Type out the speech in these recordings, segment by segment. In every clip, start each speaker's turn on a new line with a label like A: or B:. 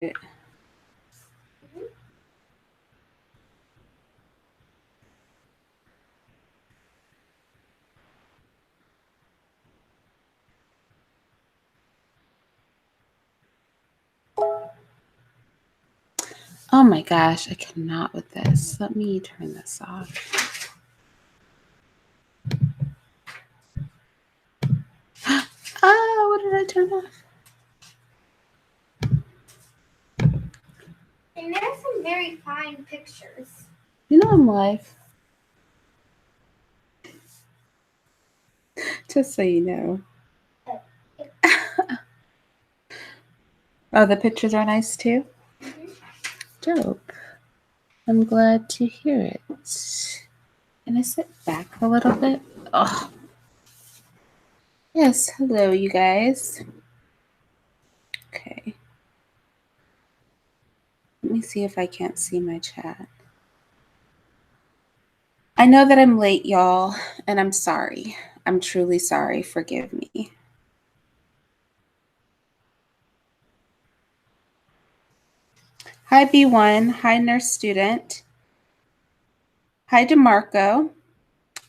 A: Oh my gosh, I cannot with this. Let me turn this off. Oh, what did I turn off?
B: And there's some very fine pictures.
A: You know I'm live. Just so you know. Oh, the pictures are nice too?
B: Mm-hmm.
A: Dope. I'm glad to hear it. Can I sit back a little bit? Oh. Yes, hello you guys. Okay. Let me see if I can't see my chat. I know that I'm late, y'all, and I'm sorry. I'm truly sorry. Forgive me. Hi, B1. Hi, nurse student. Hi, DeMarco.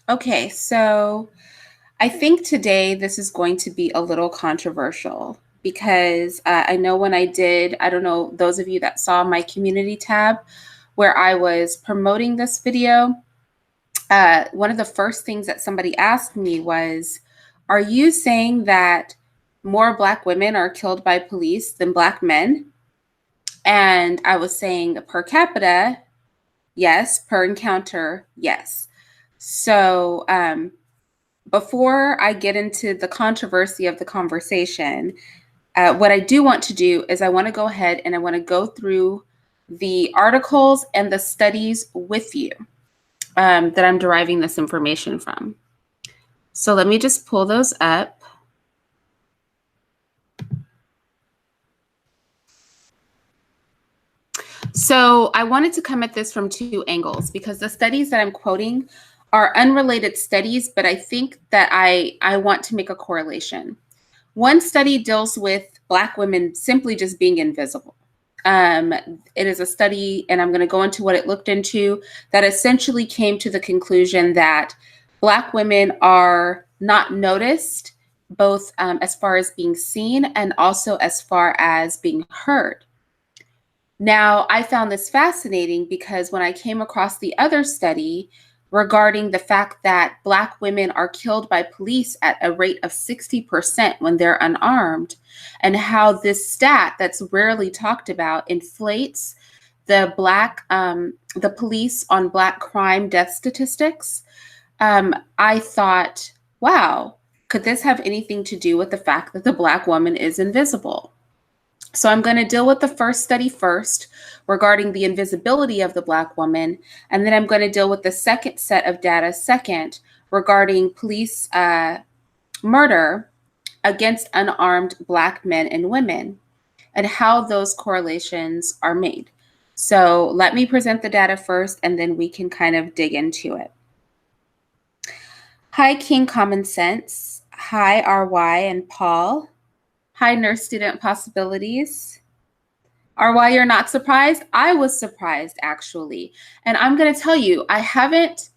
A: Okay, so I think today this is going to be a little controversial because I know when I don't know, those of you that saw my community tab where I was promoting this video, one of the first things that somebody asked me was, are you saying that more Black women are killed by police than Black men? And I was saying per capita, yes. Per encounter, yes. So before I get into the controversy of the conversation, what I do want to do is I want to go ahead and I want to go through the articles and the studies with you that I'm deriving this information from. So let me just pull those up. So I wanted to come at this from two angles because the studies that I'm quoting are unrelated studies, but I think that I want to make a correlation. One study deals with Black women simply just being invisible. It is a study, and I'm going to go into what it looked into, that essentially came to the conclusion that Black women are not noticed, both as far as being seen and also as far as being heard. Now, I found this fascinating because when I came across the other study regarding the fact that Black women are killed by police at a rate of 60% when they're unarmed, and how this stat that's rarely talked about inflates the the police on Black crime death statistics, I thought, wow, could this have anything to do with the fact that the Black woman is invisible? So I'm going to deal with the first study first regarding the invisibility of the Black woman, and then I'm going to deal with the second set of data second regarding police murder against unarmed Black men and women and how those correlations are made. So let me present the data first, and then we can kind of dig into it. Hi, King Common Sense. Hi, RY and Paul. Hi, Nurse Student Possibilities. Or why you're not surprised? I was surprised, actually. And I'm going to tell you, I haven't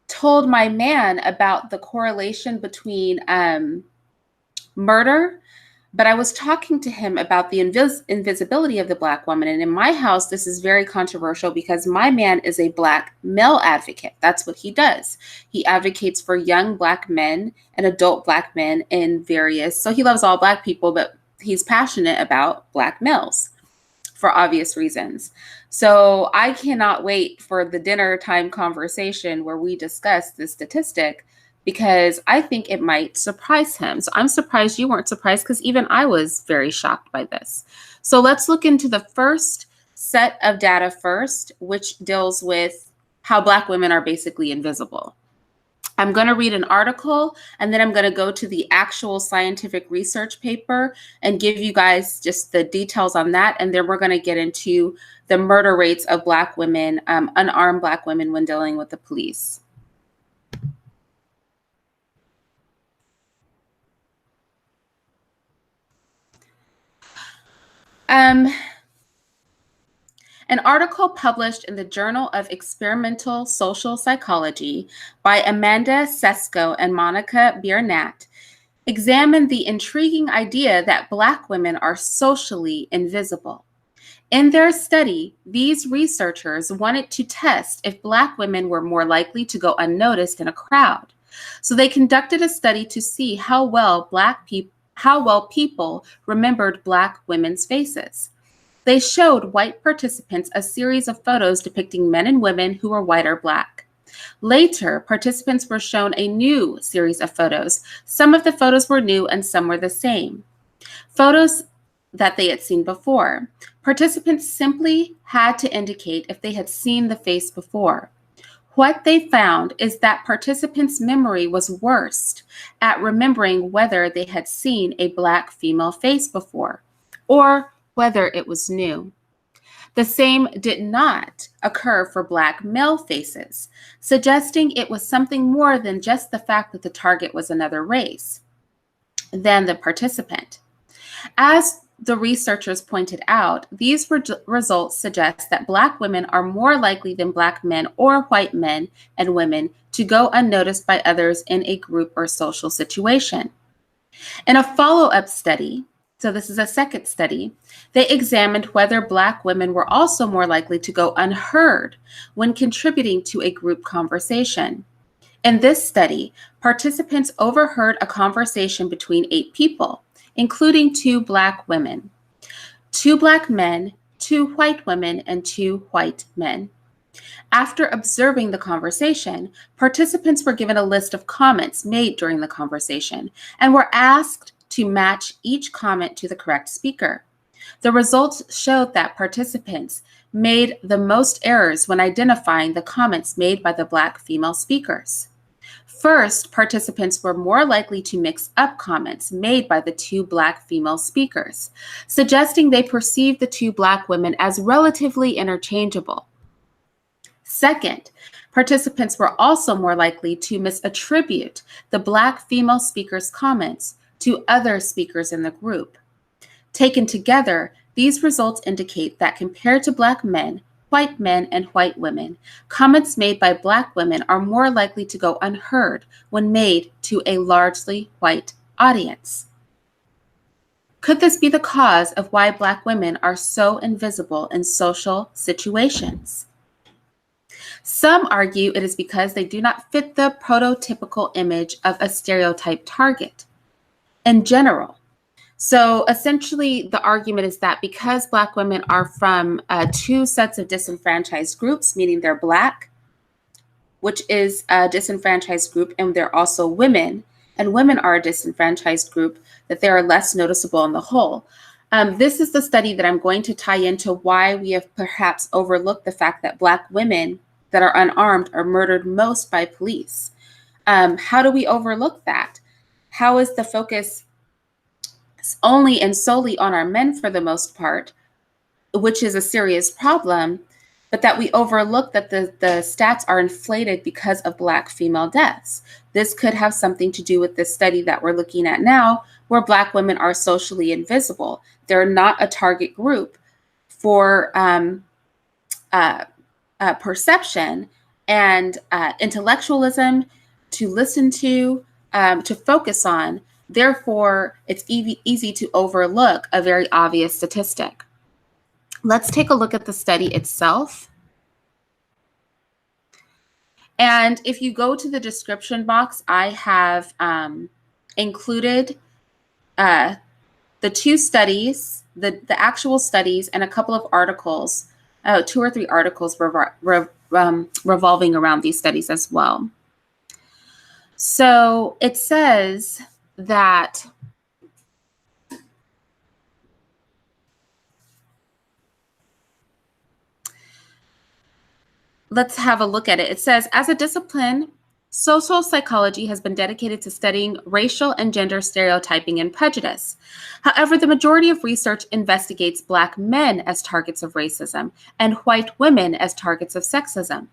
A: told my man about the correlation between murder, but I was talking to him about the invisibility of the Black woman. And in my house, this is very controversial because my man is a Black male advocate. That's what he does. He advocates for young Black men and adult Black men in various, so he loves all Black people, but he's passionate about Black males for obvious reasons. So I cannot wait for the dinner time conversation where we discuss this statistic because I think it might surprise him. So I'm surprised you weren't surprised because even I was very shocked by this. So let's look into the first set of data first, which deals with how Black women are basically invisible. I'm going to read an article, and then I'm going to go to the actual scientific research paper and give you guys just the details on that. And then we're going to get into the murder rates of Black women, unarmed Black women when dealing with the police. An article published in the Journal of Experimental Social Psychology by Amanda Sesko and Monica Biernat examined the intriguing idea that Black women are socially invisible. In their study, these researchers wanted to test if Black women were more likely to go unnoticed in a crowd. So they conducted a study to see how well people remembered Black women's faces. They showed white participants a series of photos depicting men and women who were white or Black. Later, participants were shown a new series of photos. Some of the photos were new and some were the same. Photos that they had seen before. Participants simply had to indicate if they had seen the face before. What they found is that participants' memory was worst at remembering whether they had seen a Black female face before or whether it was new. The same did not occur for Black male faces, suggesting it was something more than just the fact that the target was another race than the participant. As the researchers pointed out, these results suggest that Black women are more likely than Black men or white men and women to go unnoticed by others in a group or social situation. In a follow-up study, so this is a second study, they examined whether Black women were also more likely to go unheard when contributing to a group conversation. In this study, participants overheard a conversation between 8 people, including 2 Black women, 2 Black men, 2 white women, and 2 white men. After observing the conversation, participants were given a list of comments made during the conversation and were asked to match each comment to the correct speaker. The results showed that participants made the most errors when identifying the comments made by the Black female speakers. First, participants were more likely to mix up comments made by the 2 Black female speakers, suggesting they perceived the 2 Black women as relatively interchangeable. Second, participants were also more likely to misattribute the Black female speaker's comments to other speakers in the group. Taken together, these results indicate that compared to Black men, white men, and white women, comments made by Black women are more likely to go unheard when made to a largely white audience. Could this be the cause of why Black women are so invisible in social situations? Some argue it is because they do not fit the prototypical image of a stereotype target in general. So essentially, the argument is that because Black women are from 2 sets of disenfranchised groups, meaning they're Black, which is a disenfranchised group, and they're also women, and women are a disenfranchised group, that they are less noticeable on the whole. This is the study that I'm going to tie into why we have perhaps overlooked the fact that Black women that are unarmed are murdered most by police. How do we overlook that? How is the focus only and solely on our men for the most part, which is a serious problem, but that we overlook that the stats are inflated because of Black female deaths? This could have something to do with this study that we're looking at now, where Black women are socially invisible. They're not a target group for perception and intellectualism to listen to focus on. Therefore, it's easy to overlook a very obvious statistic. Let's take a look at the study itself. And if you go to the description box, I have included the 2 studies, the actual studies, and a couple of articles, 2 or 3 articles revolving around these studies as well. So it says that let's have a look at it. It says, as a discipline, social psychology has been dedicated to studying racial and gender stereotyping and prejudice. However, the majority of research investigates Black men as targets of racism and white women as targets of sexism,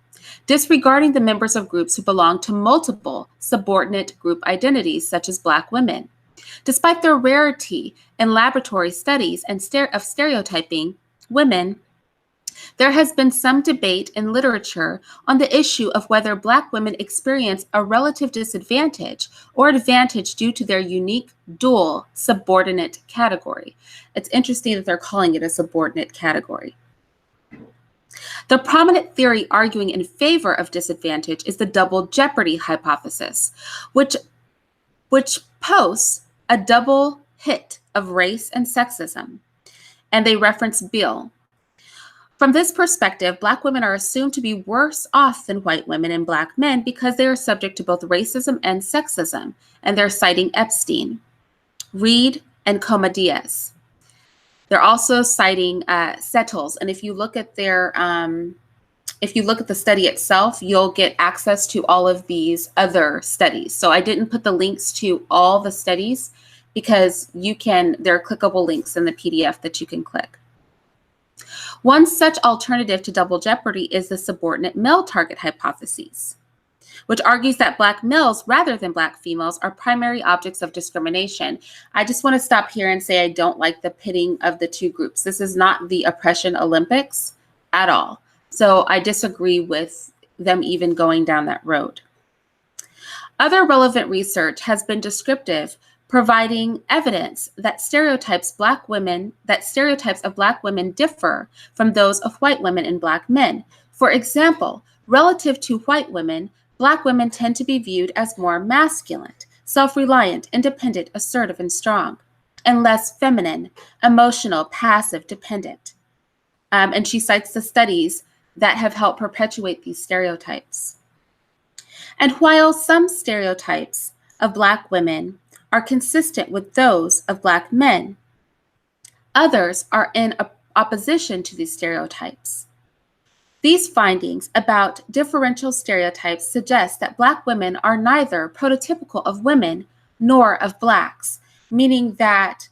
A: disregarding the members of groups who belong to multiple subordinate group identities, such as Black women. Despite their rarity in laboratory studies and of stereotyping women There has been some debate in literature on the issue of whether Black women experience a relative disadvantage or advantage due to their unique dual subordinate category. It's interesting that they're calling it a subordinate category. The prominent theory arguing in favor of disadvantage is the double jeopardy hypothesis, which posts a double hit of race and sexism, and they reference Beale. From this perspective, Black women are assumed to be worse off than white women and Black men because they are subject to both racism and sexism, and they're citing Epstein, Reed, and Coma Diaz. They're also citing Settles, and if you look at their if you look at the study itself, you'll get access to all of these other studies. So I didn't put the links to all the studies because there are clickable links in the PDF that you can click. One such alternative to double jeopardy is the subordinate male target hypothesis, which argues that Black males rather than Black females are primary objects of discrimination. I just want to stop here and say I don't like the pitting of the two groups. This is not the oppression Olympics at all. So I disagree with them even going down that road. Other relevant research has been descriptive, providing evidence that stereotypes of Black women differ from those of white women and Black men. For example, relative to white women, Black women tend to be viewed as more masculine, self-reliant, independent, assertive, and strong, and less feminine, emotional, passive, dependent. And she cites the studies that have helped perpetuate these stereotypes. And while some stereotypes of Black women are consistent with those of Black men, others are in opposition to these stereotypes. These findings about differential stereotypes suggest that Black women are neither prototypical of women nor of Blacks, meaning that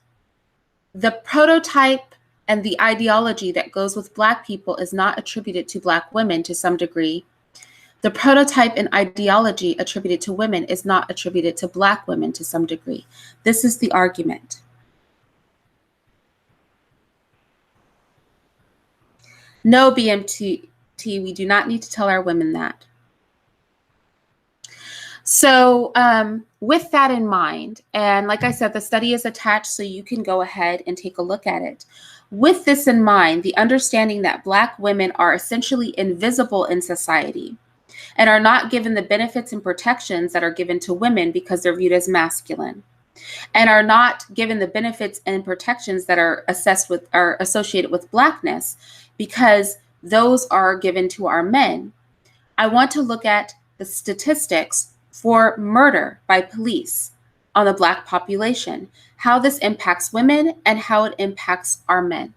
A: the prototype and the ideology that goes with Black people is not attributed to Black women to some degree. The prototype and ideology attributed to women is not attributed to Black women to some degree. This is the argument. No, BMT, we do not need to tell our women that. So with that in mind, and like I said, the study is attached so you can go ahead and take a look at it. With this in mind, the understanding that Black women are essentially invisible in society and are not given the benefits and protections that are given to women because they're viewed as masculine, and are not given the benefits and protections that are associated with Blackness because those are given to our men. I want to look at the statistics for murder by police on the Black population, how this impacts women and how it impacts our men.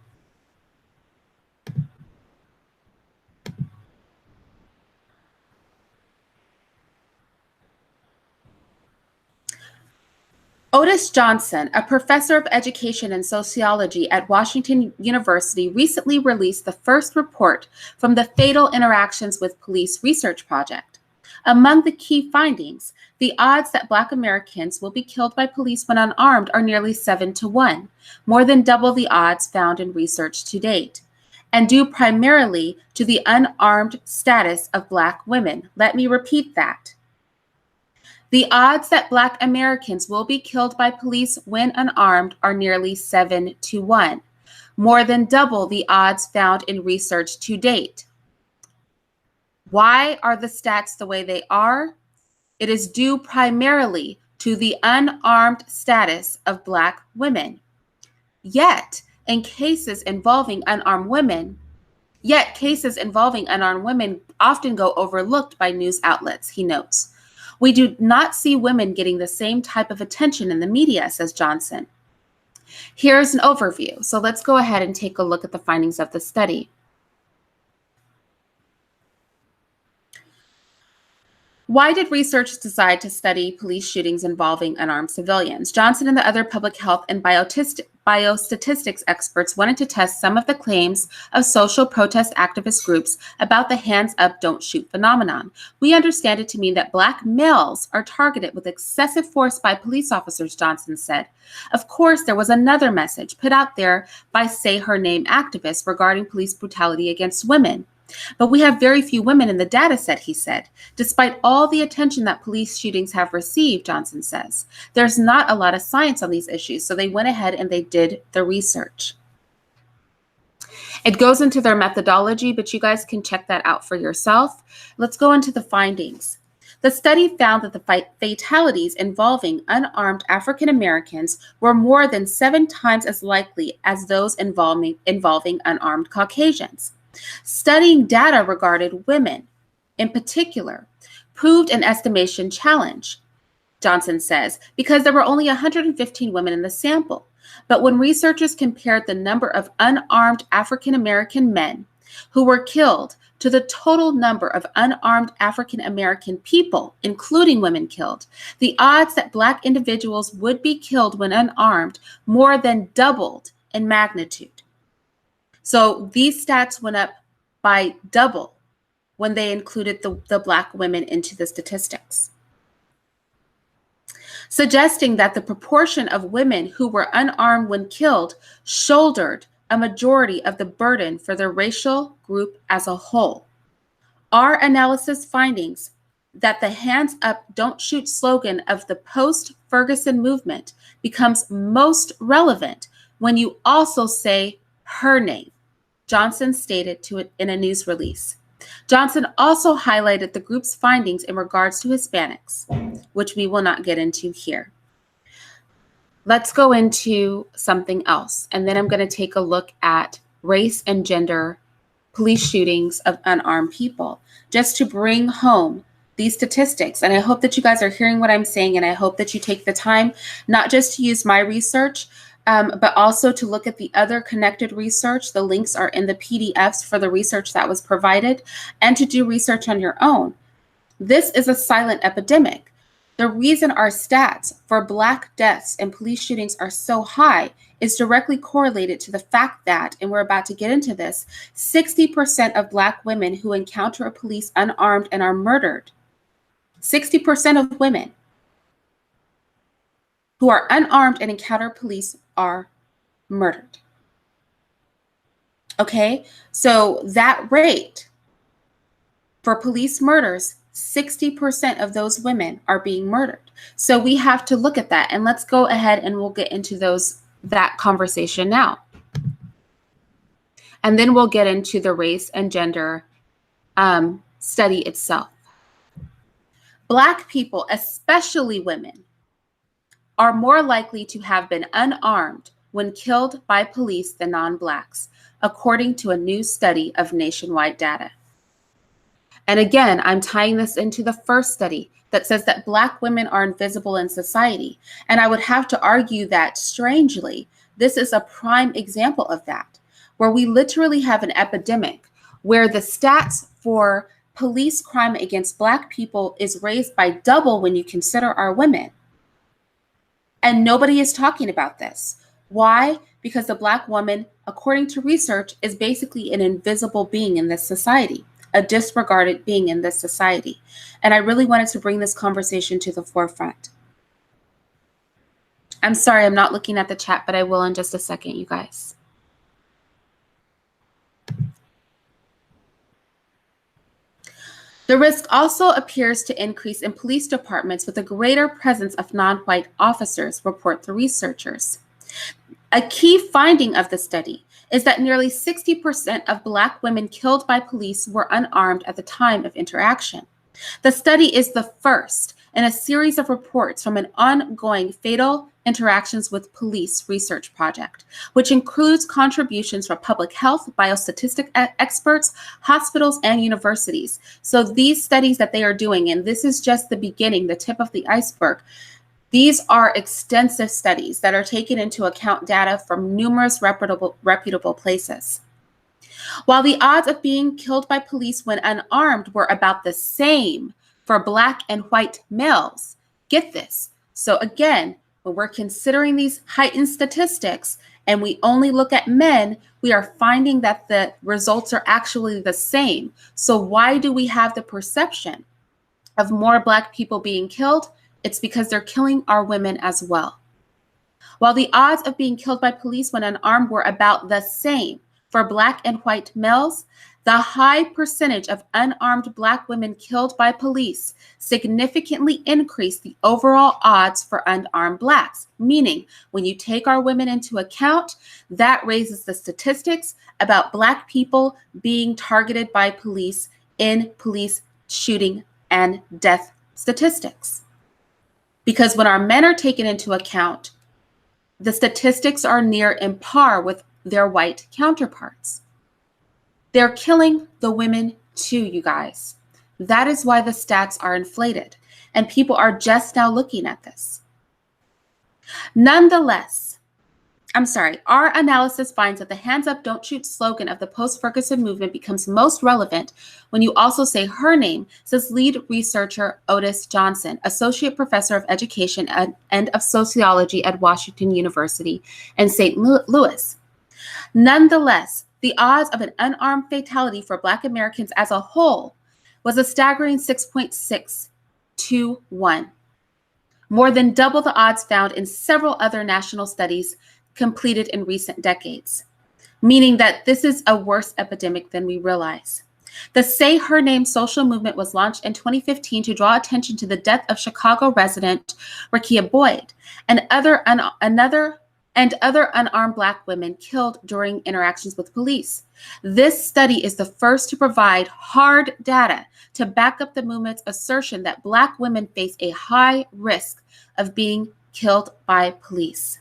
A: Otis Johnson, a professor of education and sociology at Washington University, recently released the first report from the Fatal Interactions with Police Research Project. Among the key findings, the odds that Black Americans will be killed by police when unarmed are nearly 7-1, more than double the odds found in research to date, and due primarily to the unarmed status of Black women. Let me repeat that. The odds that Black Americans will be killed by police when unarmed are nearly 7-1, more than double the odds found in research to date. Why are the stats the way they are? It is due primarily to the unarmed status of Black women. Yet, cases involving unarmed women often go overlooked by news outlets, he notes. We do not see women getting the same type of attention in the media, says Johnson. Here's an overview. So let's go ahead and take a look at the findings of the study. Why did researchers decide to study police shootings involving unarmed civilians? Johnson and the other public health and biostatistics experts wanted to test some of the claims of social protest activist groups about the hands up, don't shoot phenomenon. We understand it to mean that Black males are targeted with excessive force by police officers, Johnson said. Of course, there was another message put out there by Say Her Name activists regarding police brutality against women. But we have very few women in the data set, he said. Despite all the attention that police shootings have received, Johnson says, there's not a lot of science on these issues, so they went ahead and they did the research. It goes into their methodology, but you guys can check that out for yourself. Let's go into the findings. The study found that the fatalities involving unarmed African Americans were more than 7 times as likely as those involving unarmed Caucasians. Studying data regarding women, in particular, proved an estimation challenge, Johnson says, because there were only 115 women in the sample. But when researchers compared the number of unarmed African American men who were killed to the total number of unarmed African American people, including women killed, the odds that Black individuals would be killed when unarmed more than doubled in magnitude. So these stats went up by double when they included the Black women into the statistics, suggesting that the proportion of women who were unarmed when killed shouldered a majority of the burden for the racial group as a whole. Our analysis findings that the hands up, don't shoot slogan of the post-Ferguson movement becomes most relevant when you also say her name, Johnson stated to it in a news release. Johnson also highlighted the group's findings in regards to Hispanics, which we will not get into here. Let's go into something else, and then I'm going to take a look at race and gender police shootings of unarmed people, just to bring home these statistics. And I hope that you guys are hearing what I'm saying, and I hope that you take the time not just to use my research, but also to look at the other connected research. The links are in the PDFs for the research that was provided, and to do research on your own. This is a silent epidemic. The reason our stats for Black deaths and police shootings are so high is directly correlated to the fact that, and we're about to get into this, 60% of Black women who encounter a police unarmed and are murdered, 60% of women who are unarmed and encounter police are murdered. Okay, so that rate for police murders, 60% of those women are being murdered. So we have to look at that, and let's go ahead and we'll get into that conversation now. And then we'll get into the race and gender study itself. Black people, especially women, are more likely to have been unarmed when killed by police than non-Blacks, according to a new study of nationwide data. And again, I'm tying this into the first study that says that Black women are invisible in society. And I would have to argue that, strangely, this is a prime example of that, where we literally have an epidemic where the stats for police crime against Black people is raised by double when you consider our women. And nobody is talking about this. Why? Because the Black woman, according to research, is basically an invisible being in this society, a disregarded being in this society. And I really wanted to bring this conversation to the forefront. I'm sorry, I'm not looking at the chat, but I will in just a second, you guys. The risk also appears to increase in police departments with a greater presence of non-white officers, report the researchers. A key finding of the study is that nearly 60% of Black women killed by police were unarmed at the time of interaction. The study is the first in a series of reports from an ongoing fatal interactions with police research project, which includes contributions from public health, biostatistic experts, hospitals, and universities. So these studies that they are doing, and this is just the beginning, the tip of the iceberg, these are extensive studies that are taking into account data from numerous reputable places. While the odds of being killed by police when unarmed were about the same for Black and white males. Get this. So again, when we're considering these heightened statistics and we only look at men, we are finding that the results are actually the same. So why do we have the perception of more Black people being killed? It's because they're killing our women as well. While the odds of being killed by police when unarmed were about the same for Black and white males, the high percentage of unarmed Black women killed by police significantly increased the overall odds for unarmed Blacks, meaning when you take our women into account, that raises the statistics about Black people being targeted by police in police shooting and death statistics. Because when our men are taken into account, the statistics are near in par with their white counterparts. They're killing the women too, you guys. That is why the stats are inflated, and people are just now looking at this. Nonetheless, our analysis finds that the hands up, don't shoot slogan of the post-Ferguson movement becomes most relevant when you also say her name, says lead researcher Otis Johnson, associate professor of education and of sociology at Washington University in St. Louis. Nonetheless, the odds of an unarmed fatality for Black Americans as a whole was a staggering 6.6 to 1, more than double the odds found in several other national studies completed in recent decades, meaning that this is a worse epidemic than we realize. The Say Her Name social movement was launched in 2015 to draw attention to the death of Chicago resident Rekia Boyd and other unarmed Black women killed during interactions with police. This study is the first to provide hard data to back up the movement's assertion that Black women face a high risk of being killed by police.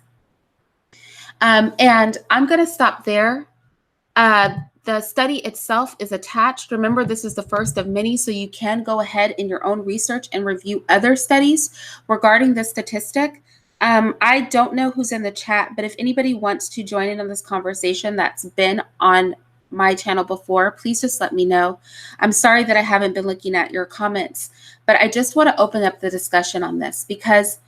A: And I'm going to stop there. The study itself is attached. Remember, this is the first of many, so you can go ahead in your own research and review other studies regarding this statistic. I don't know who's in the chat, but if anybody wants to join in on this conversation that's been on my channel before, please just let me know. I'm sorry that I haven't been looking at your comments, but I just want to open up the discussion on this because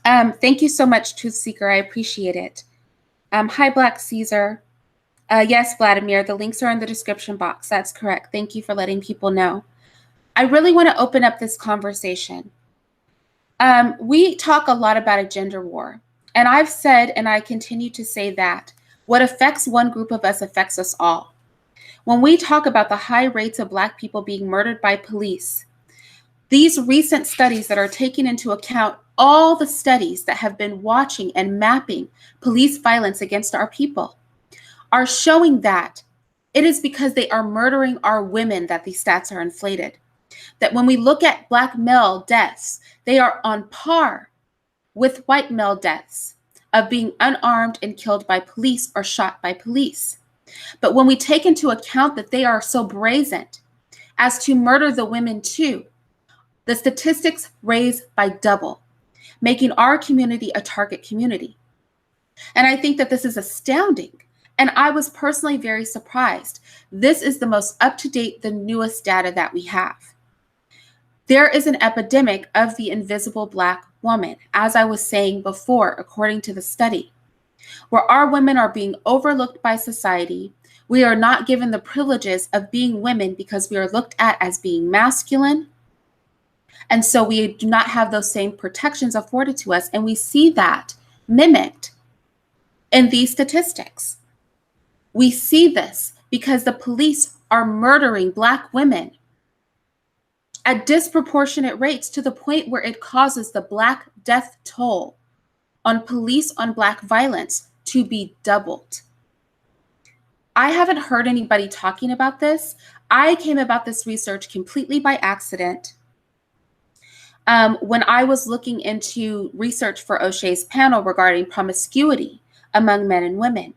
A: thank you so much, Truth Seeker. I appreciate it. Hi, Black Caesar. Yes, Vladimir, the links are in the description box. That's correct. Thank you for letting people know. I really want to open up this conversation. We talk a lot about a gender war, and I've said, and I continue to say that what affects one group of us affects us all. When we talk about the high rates of Black people being murdered by police, these recent studies that are taking into account all the studies that have been watching and mapping police violence against our people are showing that it is because they are murdering our women that these stats are inflated. That when we look at Black male deaths, they are on par with white male deaths of being unarmed and killed by police or shot by police. But when we take into account that they are so brazen as to murder the women too, the statistics raise by double, making our community a target community. And I think that this is astounding. And I was personally very surprised. This is the most up-to-date, the newest data that we have. There is an epidemic of the invisible Black woman, as I was saying before, according to the study, where our women are being overlooked by society. We are not given the privileges of being women because we are looked at as being masculine. And so we do not have those same protections afforded to us. And we see that mimicked in these statistics. We see this because the police are murdering Black women at disproportionate rates to the point where it causes the Black death toll on police on Black violence to be doubled. I haven't heard anybody talking about this. I came about this research completely by accident. When I was looking into research for O'Shea's panel regarding promiscuity among men and women.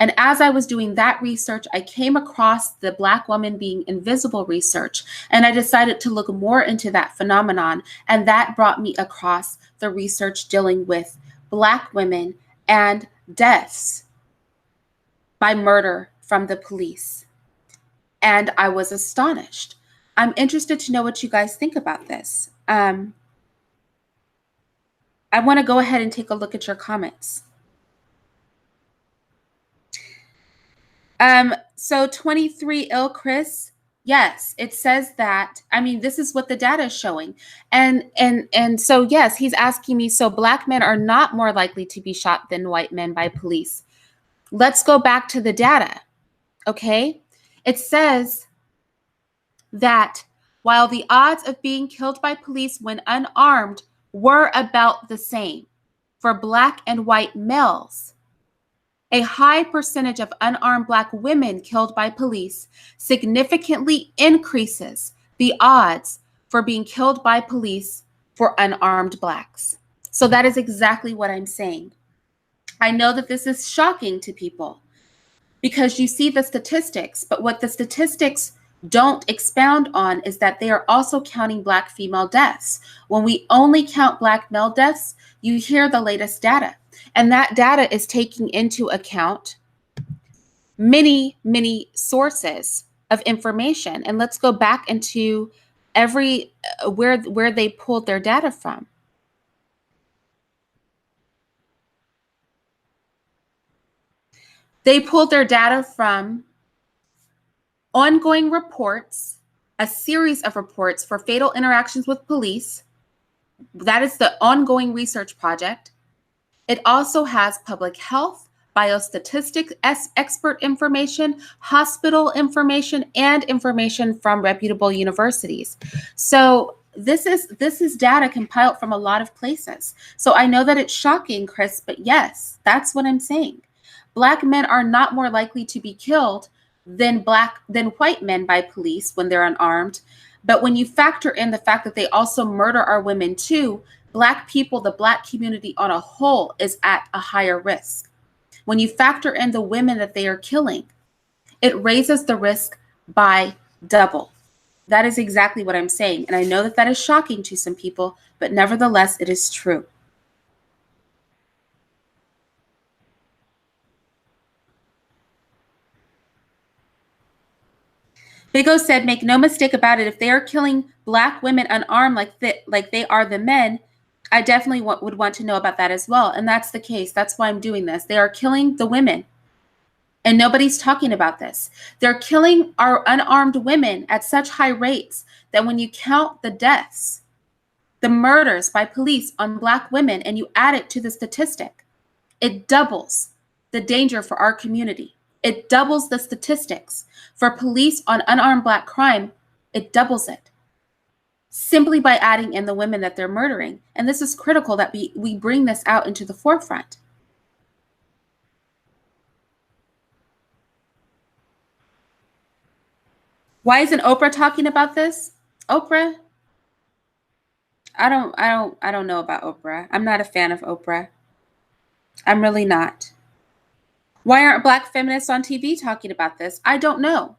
A: And as I was doing that research, I came across the Black woman being invisible research, and I decided to look more into that phenomenon. And that brought me across the research dealing with Black women and deaths by murder from the police. And I was astonished. I'm interested to know what you guys think about this. I want to go ahead and take a look at your comments. So 23 ill, Chris. Yes, it says that. I mean, this is what the data is showing. And so yes, he's asking me, so black men are not more likely to be shot than white men by police. Let's go back to the data. Okay? It says that while the odds of being killed by police when unarmed were about the same for black and white males, a high percentage of unarmed black women killed by police significantly increases the odds for being killed by police for unarmed blacks. So that is exactly what I'm saying. I know that this is shocking to people because you see the statistics, but what the statistics don't expound on is that they are also counting black female deaths. When we only count black male deaths, you hear the latest data. And that data is taking into account many, many sources of information. And let's go back into every where they pulled their data from. They pulled their data from ongoing reports, a series of reports for fatal interactions with police. That is the ongoing research project. It also has public health, biostatistics expert information, hospital information, and information from reputable universities. So this is data compiled from a lot of places. So I know that it's shocking, Chris, but yes, that's what I'm saying. Black men are not more likely to be killed than white men by police when they're unarmed. But when you factor in the fact that they also murder our women too, Black people, the Black community on a whole, is at a higher risk. When you factor in the women that they are killing, it raises the risk by double. That is exactly what I'm saying. And I know that that is shocking to some people, but nevertheless, it is true. Big O said, make no mistake about it. If they are killing Black women unarmed like they are the men, I definitely would want to know about that as well. And that's the case. That's why I'm doing this. They are killing the women. And nobody's talking about this. They're killing our unarmed women at such high rates that when you count the deaths, the murders by police on Black women, and you add it to the statistic, it doubles the danger for our community. It doubles the statistics. For police on unarmed Black crime, it doubles it. Simply by adding in the women that they're murdering. And this is critical that we bring this out into the forefront. Why isn't Oprah talking about this? Oprah? I don't know about Oprah. I'm not a fan of Oprah. I'm really not. Why aren't Black feminists on TV talking about this? I don't know.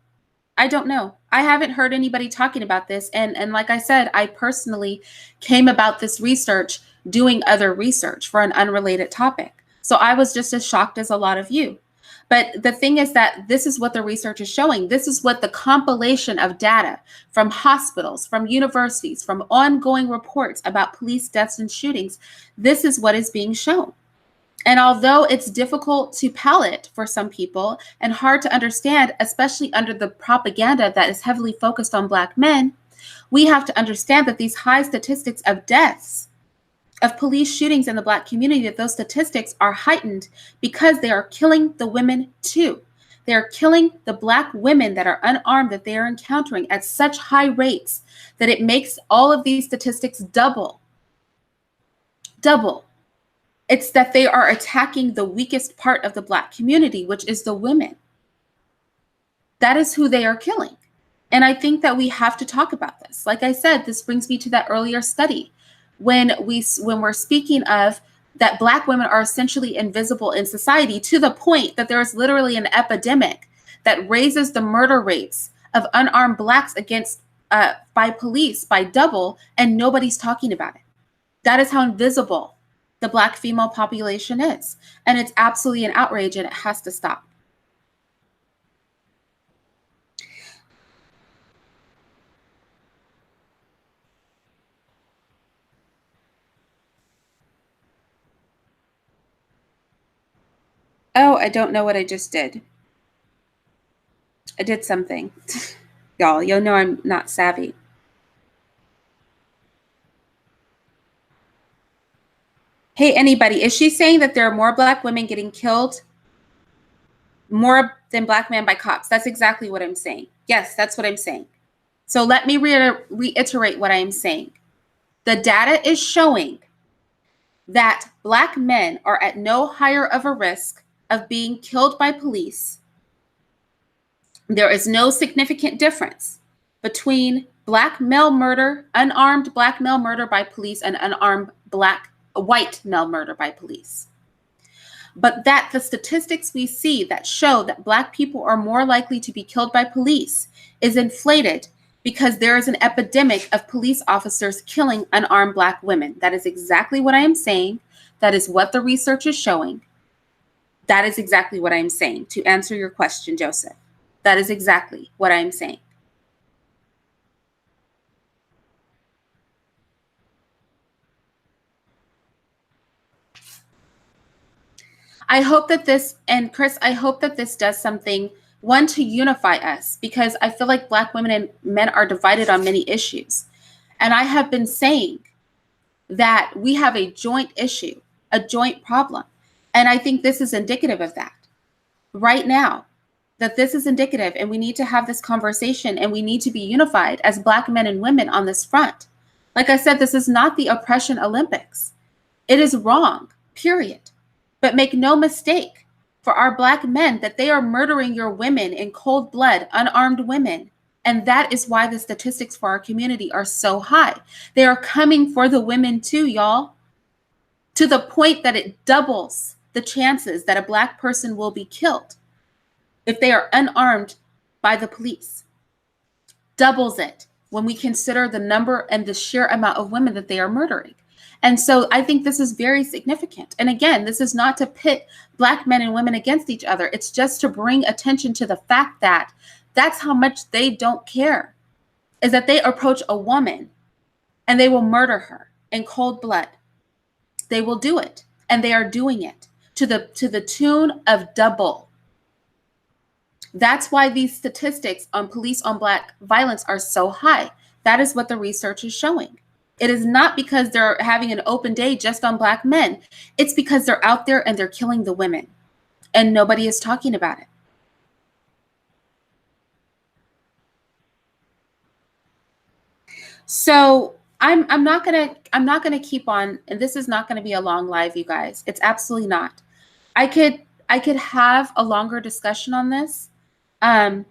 A: I don't know. I haven't heard anybody talking about this. And like I said, I personally came about this research doing other research for an unrelated topic. So I was just as shocked as a lot of you. But the thing is that this is what the research is showing. This is what the compilation of data from hospitals, from universities, from ongoing reports about police deaths and shootings, this is what is being shown. And although it's difficult to palate for some people and hard to understand, especially under the propaganda that is heavily focused on Black men, we have to understand that these high statistics of deaths, of police shootings in the Black community, that those statistics are heightened because they are killing the women too. They are killing the Black women that are unarmed, that they are encountering at such high rates that it makes all of these statistics double. Double. It's that they are attacking the weakest part of the Black community, which is the women. That is who they are killing. And I think that we have to talk about this. Like I said, this brings me to that earlier study when we're speaking of that Black women are essentially invisible in society, to the point that there is literally an epidemic that raises the murder rates of unarmed Blacks against by police by double, and nobody's talking about it. That is how invisible the Black female population is. And it's absolutely an outrage, and it has to stop. Oh, I don't know what I just did. I did something. Y'all, you'll know I'm not savvy. Hey, anybody, is she saying that there are more Black women getting killed more than Black men by cops? That's exactly what I'm saying. Yes, that's what I'm saying. So let me reiterate what I am saying. The data is showing that Black men are at no higher of a risk of being killed by police. There is no significant difference between Black male murder, unarmed Black male murder by police, and unarmed white male murder by police. But that the statistics we see that show that Black people are more likely to be killed by police is inflated because there is an epidemic of police officers killing unarmed Black women. That is exactly what I am saying. That is what the research is showing. That is exactly what I am saying. To answer your question, Joseph, that is exactly what I am saying. I hope that this, and Chris, I hope that this does something, one, to unify us, because I feel like Black women and men are divided on many issues. And I have been saying that we have a joint issue, a joint problem. And I think this is indicative of that right now, that this is indicative, and we need to have this conversation, and we need to be unified as Black men and women on this front. Like I said, this is not the oppression Olympics. It is wrong, period. But make no mistake, for our Black men, that they are murdering your women in cold blood, unarmed women. And that is why the statistics for our community are so high. They are coming for the women too, y'all, to the point that it doubles the chances that a Black person will be killed if they are unarmed by the police. Doubles it when we consider the number and the sheer amount of women that they are murdering. And so I think this is very significant. And again, this is not to pit Black men and women against each other. It's just to bring attention to the fact that that's how much they don't care, is that they approach a woman and they will murder her in cold blood. They will do it. And they are doing it to the tune of double. That's why these statistics on police on Black violence are so high. That is what the research is showing. It is not because they're having an open day just on Black men. It's because they're out there and they're killing the women, and nobody is talking about it. So I'm not gonna keep on, and this is not gonna be a long live, you guys. It's absolutely not. I could have a longer discussion on this, but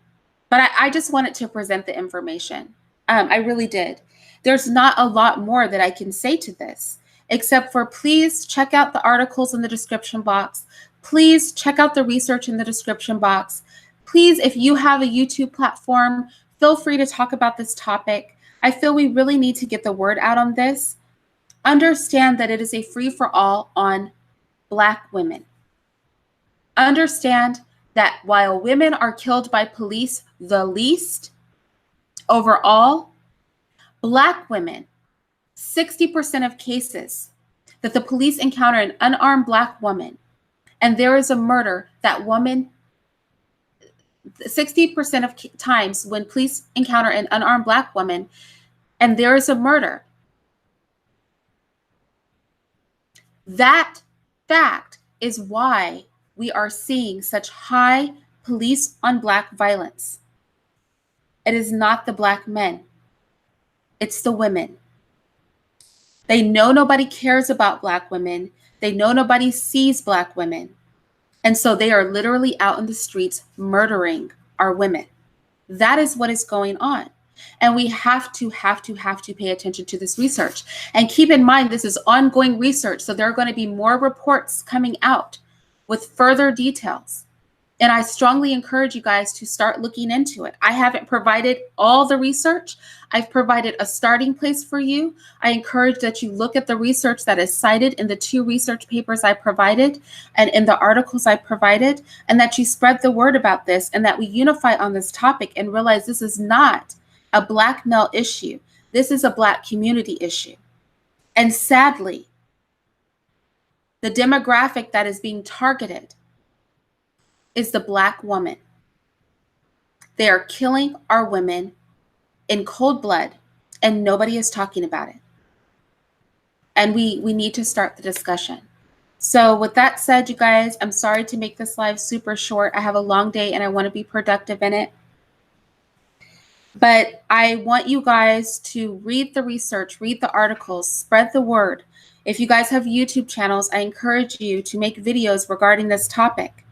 A: I just wanted to present the information. I really did. There's not a lot more that I can say to this, except for please check out the articles in the description box. Please check out the research in the description box. Please, if you have a YouTube platform, feel free to talk about this topic. I feel we really need to get the word out on this. Understand that it is a free-for-all on Black women. Understand that while women are killed by police the least overall, Black women, 60% of cases that the police encounter an unarmed Black woman, and there is a murder, that woman, 60% of times when police encounter an unarmed Black woman and there is a murder, that fact is why we are seeing such high police on Black violence. It is not the Black men. It's the women. They know nobody cares about Black women. They know nobody sees Black women. And so they are literally out in the streets murdering our women. That is what is going on. And we have to pay attention to this research. And keep in mind, this is ongoing research. So there are going to be more reports coming out with further details. And I strongly encourage you guys to start looking into it. I haven't provided all the research. I've provided a starting place for you. I encourage that you look at the research that is cited in the 2 research papers I provided and in the articles I provided, and that you spread the word about this and that we unify on this topic and realize this is not a Black male issue. This is a Black community issue. And sadly, the demographic that is being targeted is the Black woman. They are killing our women in cold blood, and nobody is talking about it. And we need to start the discussion. So with that said, you guys, I'm sorry to make this live super short. I have a long day and I want to be productive in it. But I want you guys to read the research, read the articles, spread the word. If you guys have YouTube channels, I encourage you to make videos regarding this topic.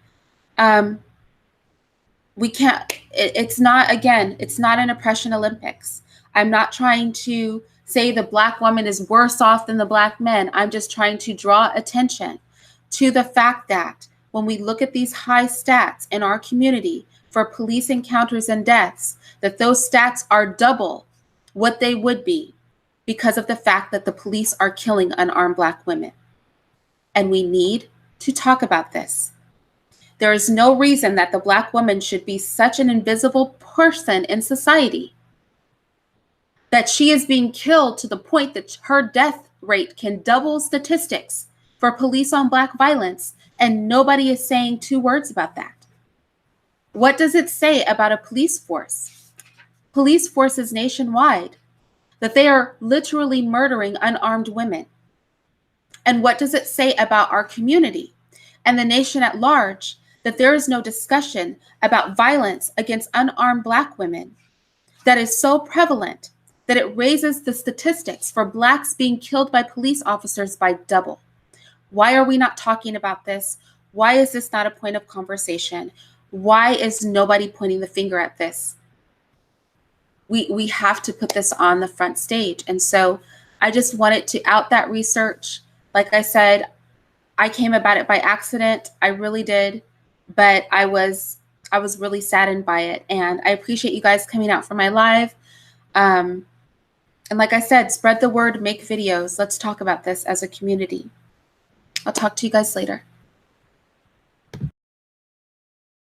A: We can't, it's not, again, it's not an oppression Olympics. I'm not trying to say the Black woman is worse off than the Black men. I'm just trying to draw attention to the fact that when we look at these high stats in our community for police encounters and deaths, that those stats are double what they would be because of the fact that the police are killing unarmed Black women. And we need to talk about this. There is no reason that the Black woman should be such an invisible person in society, that she is being killed to the point that her death rate can double statistics for police on Black violence, and nobody is saying 2 words about that. What does it say about a police force? Police forces nationwide, that they are literally murdering unarmed women. And what does it say about our community and the nation at large, that there is no discussion about violence against unarmed Black women that is so prevalent that it raises the statistics for Blacks being killed by police officers by double? Why are we not talking about this? Why is this not a point of conversation? Why is nobody pointing the finger at this? We have to put this on the front stage. And so I just wanted to out that research. Like I said, I came about it by accident. I really did. But I was really saddened by it. And I appreciate you guys coming out for my live. And like I said, spread the word, make videos. Let's talk about this as a community. I'll talk to you guys later.